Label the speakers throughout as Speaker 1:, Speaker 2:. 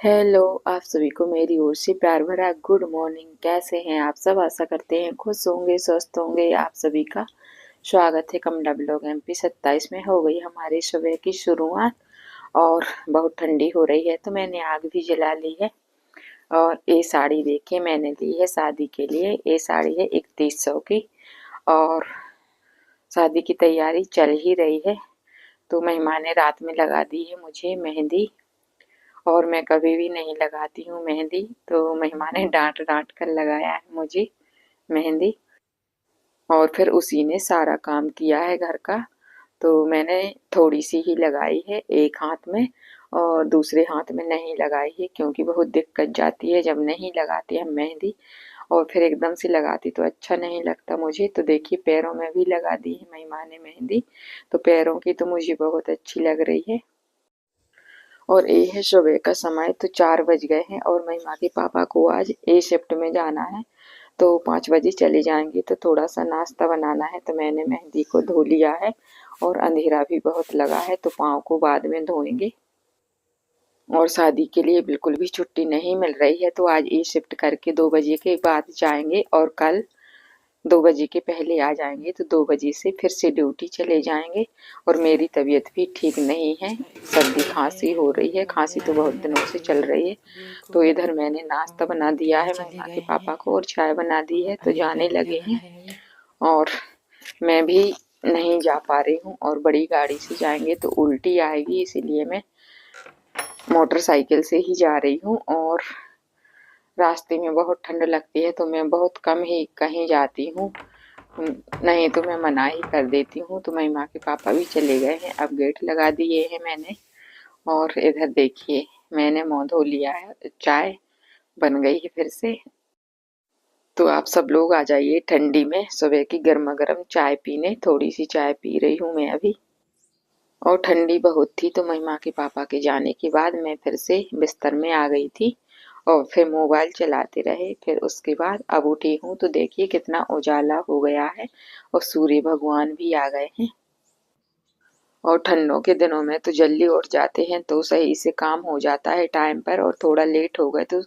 Speaker 1: Hello, आप सभी को मेरी ओर से प्यार भरा गुड मॉर्निंग। कैसे हैं आप सब? आशा करते हैं खुश होंगे, स्वस्थ होंगे। आप सभी का स्वागत है कमला ब्लॉग MP 27 में। हो गई हमारी सुबह की शुरुआत और बहुत ठंडी हो रही है तो मैंने आग भी जला ली है। और ये साड़ी देखिए मैंने ली है शादी के लिए। ये साड़ी है 3100 की और शादी की तैयारी चल ही रही है। तो मेहमान ने रात में लगा दी है मुझे मेहंदी और मैं कभी भी नहीं लगाती हूँ मेहंदी। तो मेहमान ने डांट डांट कर लगाया है मुझे मेहंदी और फिर उसी ने सारा काम किया है घर का। तो मैंने थोड़ी सी ही लगाई है एक हाथ में और दूसरे हाथ में नहीं लगाई है क्योंकि बहुत दिक्कत जाती है जब नहीं लगाते हम मेहंदी और फिर एकदम से लगाती तो अच्छा नहीं लगता मुझे। तो देखिए पैरों में भी लगा दी है मेहमान ने मेहंदी। तो पैरों की तो मुझे बहुत अच्छी लग रही है। और ये है सुबह का समय। तो 4 बज गए हैं और महिमा के पापा को आज ए शिफ्ट में जाना है तो 5 बजे चले जाएंगे। तो थोड़ा सा नाश्ता बनाना है तो मैंने मेहंदी को धो लिया है और अंधेरा भी बहुत लगा है तो पाँव को बाद में धोएंगे। और शादी के लिए बिल्कुल भी छुट्टी नहीं मिल रही है तो आज ए शिफ्ट करके 2 बजे के बाद जाएंगे और कल 2 बजे के पहले आ जाएंगे। तो 2 बजे से फिर से ड्यूटी चले जाएंगे। और मेरी तबीयत भी ठीक नहीं है, सर्दी खांसी हो रही है। खांसी तो बहुत दिनों से चल रही है। तो इधर मैंने नाश्ता बना दिया है महिमा के पापा को और चाय बना दी है तो जाने लगे हैं। और मैं भी नहीं जा पा रही हूँ और बड़ी गाड़ी से जाएंगे तो उल्टी आएगी, इसीलिए मैं मोटरसाइकिल से ही जा रही हूँ। और रास्ते में बहुत ठंड लगती है तो मैं बहुत कम ही कहीं जाती हूँ, नहीं तो मैं मना ही कर देती हूँ। तो महिमा के पापा भी चले गए हैं, अब गेट लगा दिए हैं मैंने। और इधर देखिए मैंने मुँह धो लिया है, चाय बन गई है फिर से। तो आप सब लोग आ जाइए ठंडी में सुबह की गर्मा गर्म चाय पीने। थोड़ी सी चाय पी रही हूँ मैं अभी और ठंडी बहुत थी तो महिमा के पापा के जाने के बाद मैं फिर से बिस्तर में आ गई थी और फिर मोबाइल चलाते रहे। फिर उसके बाद अब उठी हूँ तो देखिए कितना उजाला हो गया है और सूर्य भगवान भी आ गए हैं। और ठंडों के दिनों में तो जल्दी उठ जाते हैं तो सही से काम हो जाता है टाइम पर, और थोड़ा लेट हो गए तो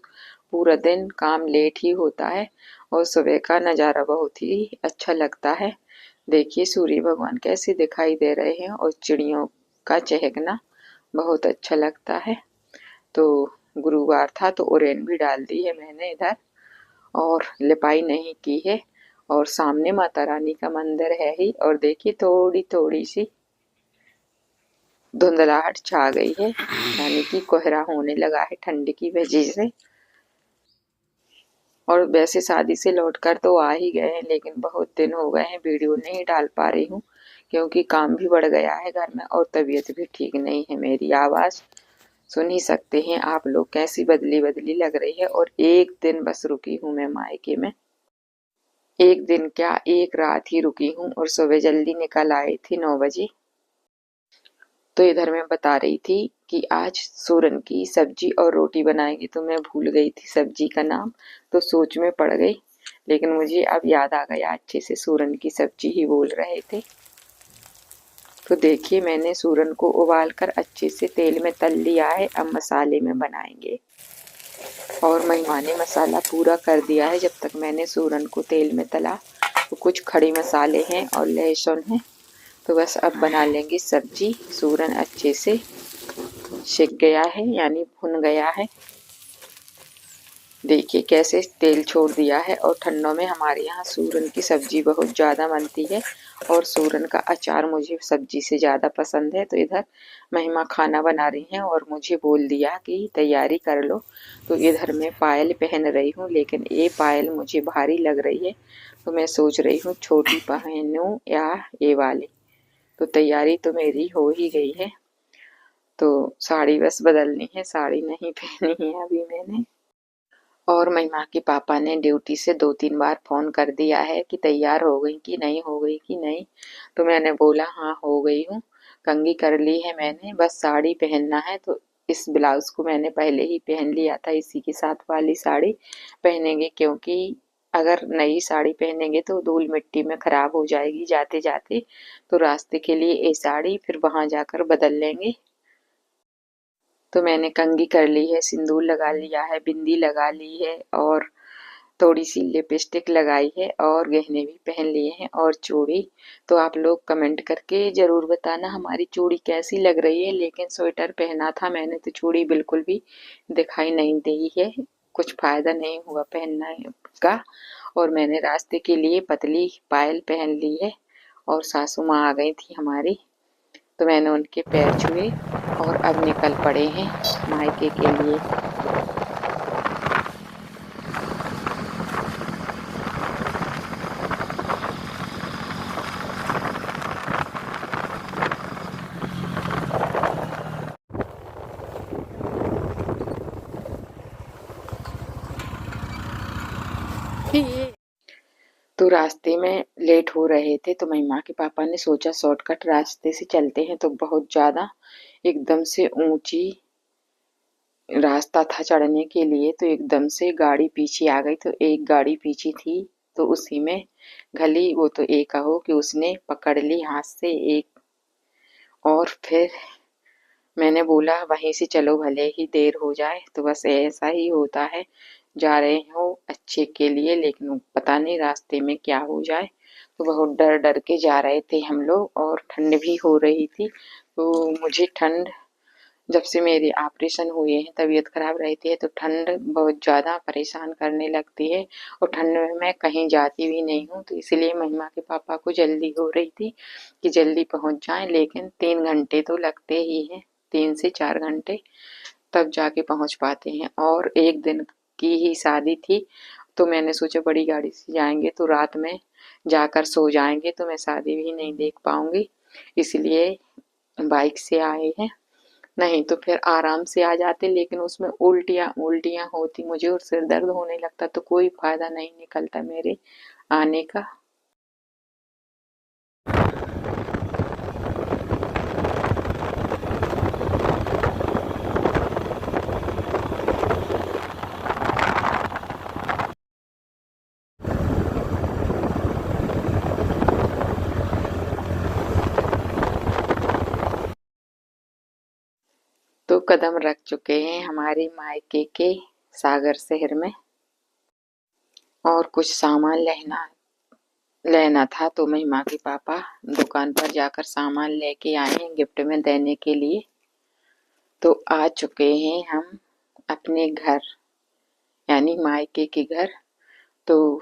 Speaker 1: पूरा दिन काम लेट ही होता है। और सुबह का नज़ारा बहुत ही अच्छा लगता है। देखिए सूर्य भगवान कैसे दिखाई दे रहे हैं और चिड़ियों का चहकना बहुत अच्छा लगता है। तो गुरुवार था तो उरेन भी डाल दी है मैंने इधर और लिपाई नहीं की है। और सामने माता रानी का मंदिर है ही। और देखिए थोड़ी थोड़ी सी धुंधलाहट छा गई है, यानी कि कोहरा होने लगा है ठंड की वजह से। और वैसे शादी से लौटकर तो आ ही गए हैं लेकिन बहुत दिन हो गए हैं वीडियो नहीं डाल पा रही हूँ क्योंकि काम भी बढ़ गया है घर में और तबीयत भी ठीक नहीं है। मेरी आवाज़ सुन ही सकते हैं आप लोग कैसी बदली बदली लग रही है। और एक दिन बस रुकी हूँ मैं मायके में, एक दिन क्या एक रात ही रुकी हूँ और सुबह जल्दी निकल आई थी 9 बजे। तो इधर मैं बता रही थी कि आज सूरन की सब्जी और रोटी बनाएंगे तो मैं भूल गई थी सब्जी का नाम, तो सोच में पड़ गई। लेकिन मुझे अब याद आ गया, अच्छे से सूरन की सब्जी ही बोल रहे थे। तो देखिए मैंने सूरन को उबाल कर अच्छे से तेल में तल लिया है, अब मसाले में बनाएंगे। और महिमा ने मसाला पूरा कर दिया है जब तक मैंने सूरन को तेल में तला। तो कुछ खड़े मसाले हैं और लहसुन है। तो बस अब बना लेंगे सब्जी। सूरन अच्छे से सिक गया है यानी भुन गया है। देखिए कैसे तेल छोड़ दिया है। और ठंडों में हमारे यहाँ सूरन की सब्जी बहुत ज़्यादा बनती है और सूरन का अचार मुझे सब्जी से ज़्यादा पसंद है। तो इधर महिमा खाना बना रही हैं और मुझे बोल दिया कि तैयारी कर लो। तो इधर मैं पायल पहन रही हूँ लेकिन ये पायल मुझे भारी लग रही है तो मैं सोच रही हूँ छोटी पहनूँ या ये वाली। तो तैयारी तो मेरी हो ही गई है। तो साड़ी बस बदलनी है, साड़ी नहीं पहनी है अभी मैंने। और महिमा के पापा ने ड्यूटी से 2-3 बार फ़ोन कर दिया है कि तैयार हो गई कि नहीं, हो गई कि नहीं। तो मैंने बोला हाँ हो गई हूँ, कंघी कर ली है मैंने, बस साड़ी पहनना है। तो इस ब्लाउज़ को मैंने पहले ही पहन लिया था, इसी के साथ वाली साड़ी पहनेंगे क्योंकि अगर नई साड़ी पहनेंगे तो धूल मिट्टी में ख़राब हो जाएगी जाते जाते। तो रास्ते के लिए ये साड़ी फिर वहाँ जाकर बदल लेंगे। तो मैंने कंघी कर ली है, सिंदूर लगा लिया है, बिंदी लगा ली है और थोड़ी सी लिपस्टिक लगाई है और गहने भी पहन लिए हैं और चूड़ी। तो आप लोग कमेंट करके ज़रूर बताना हमारी चूड़ी कैसी लग रही है। लेकिन स्वेटर पहना था मैंने तो चूड़ी बिल्कुल भी दिखाई नहीं दी है, कुछ फ़ायदा नहीं हुआ पहनने का। और मैंने रास्ते के लिए पतली पायल पहन ली है और सासू माँ आ गई थी हमारी, तो मैंने उनके पैर छुए और अब निकल पड़े हैं मायके के लिए। तो रास्ते में लेट हो रहे थे तो महिमा के पापा ने सोचा शॉर्टकट रास्ते से चलते हैं, तो बहुत ज़्यादा एकदम से ऊंची रास्ता था चढ़ने के लिए, तो एकदम से गाड़ी पीछे आ गई। तो एक गाड़ी पीछे थी तो उसी में घली वो, तो एक कहो कि उसने पकड़ ली हाथ से एक। और फिर मैंने बोला वहीं से चलो भले ही देर हो जाए, तो बस ऐसा ही होता है, जा रहे हो अच्छे के लिए लेकिन पता नहीं रास्ते में क्या हो जाए। तो बहुत डर डर के जा रहे थे हम लोग और ठंड भी हो रही थी। तो मुझे ठंड, जब से मेरे ऑपरेशन हुए हैं तबीयत खराब रहती है तो ठंड बहुत ज़्यादा परेशान करने लगती है और ठंड में मैं कहीं जाती भी नहीं हूँ। तो इसलिए महिमा के पापा को जल्दी हो रही थी कि जल्दी पहुँच जाएं, लेकिन 3 घंटे तो लगते ही हैं, 3 से 4 घंटे तब जाके पहुँच पाते हैं। और एक दिन की ही शादी थी तो मैंने सोचा बड़ी गाड़ी से जाएंगे तो रात में जाकर सो जाएंगे तो मैं शादी भी नहीं देख पाऊंगी, इसलिए बाइक से आए हैं। नहीं तो फिर आराम से आ जाते, लेकिन उसमें उल्टियाँ उल्टियाँ होती मुझे और सिर दर्द होने लगता, तो कोई फायदा नहीं निकलता मेरे आने का। तो कदम रख चुके हैं हमारे मायके के सागर शहर में और कुछ सामान लेना लेना था, तो महिमा के पापा दुकान पर जाकर सामान लेके आए हैं गिफ्ट में देने के लिए। तो आ चुके हैं हम अपने घर, यानी मायके के घर। तो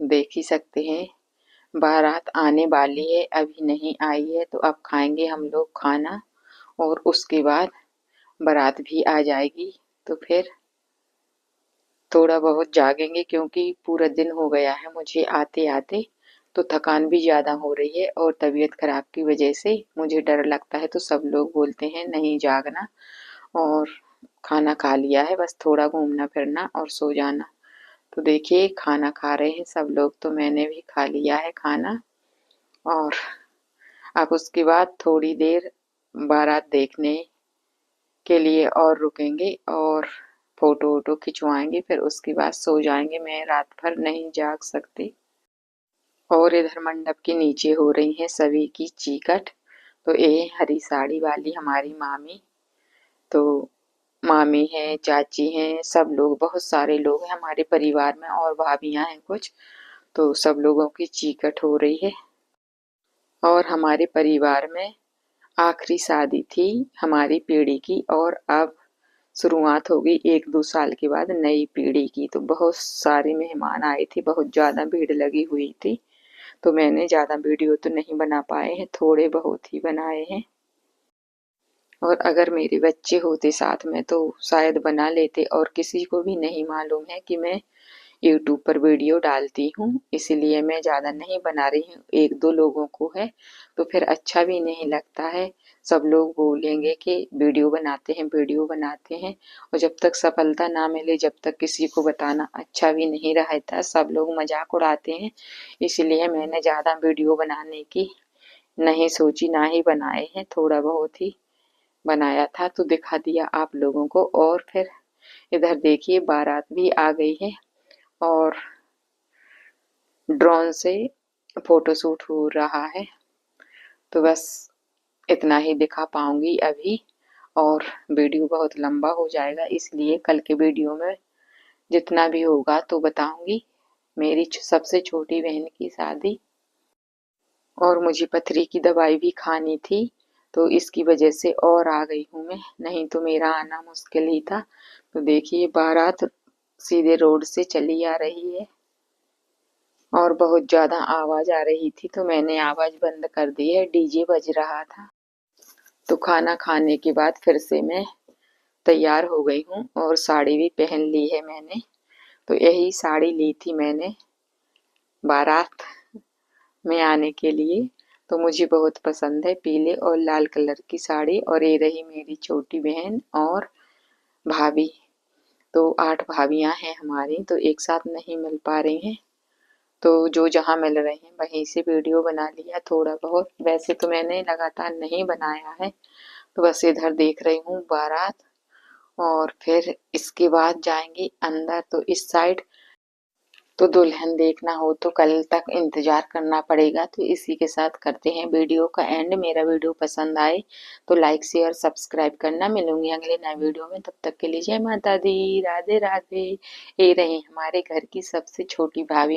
Speaker 1: देख ही सकते हैं बारात आने वाली है, अभी नहीं आई है, तो अब खाएंगे हम लोग खाना और उसके बाद बारात भी आ जाएगी। तो फिर थोड़ा बहुत जागेंगे क्योंकि पूरा दिन हो गया है मुझे आते आते, तो थकान भी ज़्यादा हो रही है और तबीयत खराब की वजह से मुझे डर लगता है। तो सब लोग बोलते हैं नहीं जागना, और खाना खा लिया है, बस थोड़ा घूमना फिरना और सो जाना। तो देखिए खाना खा रहे हैं सब लोग, तो मैंने भी खा लिया है खाना और अब उसके बाद थोड़ी देर बारात देखने के लिए और रुकेंगे और फोटो वोटो खिंचवाएंगे, फिर उसके बाद सो जाएंगे। मैं रात भर नहीं जाग सकती। और इधर मंडप के नीचे हो रही है सभी की चीकट। तो ये हरी साड़ी वाली हमारी मामी, तो मामी हैं, चाची हैं, सब लोग, बहुत सारे लोग हैं हमारे परिवार में और भाभियां हैं कुछ, तो सब लोगों की चीकट हो रही है। और हमारे परिवार में आखिरी शादी थी हमारी पीढ़ी की और अब शुरुआत हो गई 1-2 साल के बाद नई पीढ़ी की। तो बहुत सारे मेहमान आए थे, बहुत ज़्यादा भीड़ लगी हुई थी, तो मैंने ज़्यादा वीडियो तो नहीं बना पाए हैं, थोड़े बहुत ही बनाए हैं। और अगर मेरे बच्चे होते साथ में तो शायद बना लेते, और किसी को भी नहीं मालूम है कि मैं यूट्यूब पर वीडियो डालती हूँ, इसलिए मैं ज़्यादा नहीं बना रही हूँ। 1-2 लोगों को है तो फिर अच्छा भी नहीं लगता है, सब लोग बोलेंगे कि वीडियो बनाते हैं वीडियो बनाते हैं, और जब तक सफलता ना मिले जब तक किसी को बताना अच्छा भी नहीं रहता, सब लोग मजाक उड़ाते हैं। इसलिए मैंने ज़्यादा वीडियो बनाने की नहीं सोची, ना ही बनाए हैं, थोड़ा बहुत ही बनाया था तो दिखा दिया आप लोगों को। और फिर इधर देखिए बारात भी आ गई है और ड्रोन से फोटोशूट हो रहा है, तो बस इतना ही दिखा पाऊंगी अभी। और वीडियो बहुत लंबा हो जाएगा, इसलिए कल के वीडियो में जितना भी होगा तो बताऊंगी। मेरी सबसे छोटी बहन की शादी, और मुझे पथरी की दवाई भी खानी थी, तो इसकी वजह से और आ गई हूँ मैं, नहीं तो मेरा आना मुश्किल ही था। तो देखिए बारात सीधे रोड से चली आ रही है और बहुत ज्यादा आवाज आ रही थी, तो मैंने आवाज बंद कर दी है, डीजे बज रहा था। तो खाना खाने के बाद फिर से मैं तैयार हो गई हूँ और साड़ी भी पहन ली है मैंने। तो यही साड़ी ली थी मैंने बारात में आने के लिए, तो मुझे बहुत पसंद है, पीले और लाल कलर की साड़ी। और ये रही मेरी छोटी बहन और भाभी। तो 8 भाभियां हैं हमारी, तो एक साथ नहीं मिल पा रही हैं, तो जो जहाँ मिल रही हैं वहीं से वीडियो बना लिया थोड़ा बहुत। वैसे तो मैंने लगातार नहीं बनाया है, तो बस इधर देख रही हूँ बारात, और फिर इसके बाद जाएंगे अंदर। तो इस साइड तो दुल्हन देखना हो तो कल तक इंतजार करना पड़ेगा। तो इसी के साथ करते हैं वीडियो का एंड। मेरा वीडियो पसंद आए तो लाइक शेयर सब्सक्राइब करना। मिलूंगी अगले नए वीडियो में, तब तक के लिए जय माता दी, राधे राधे। ये रही हमारे घर की सबसे छोटी भाभी।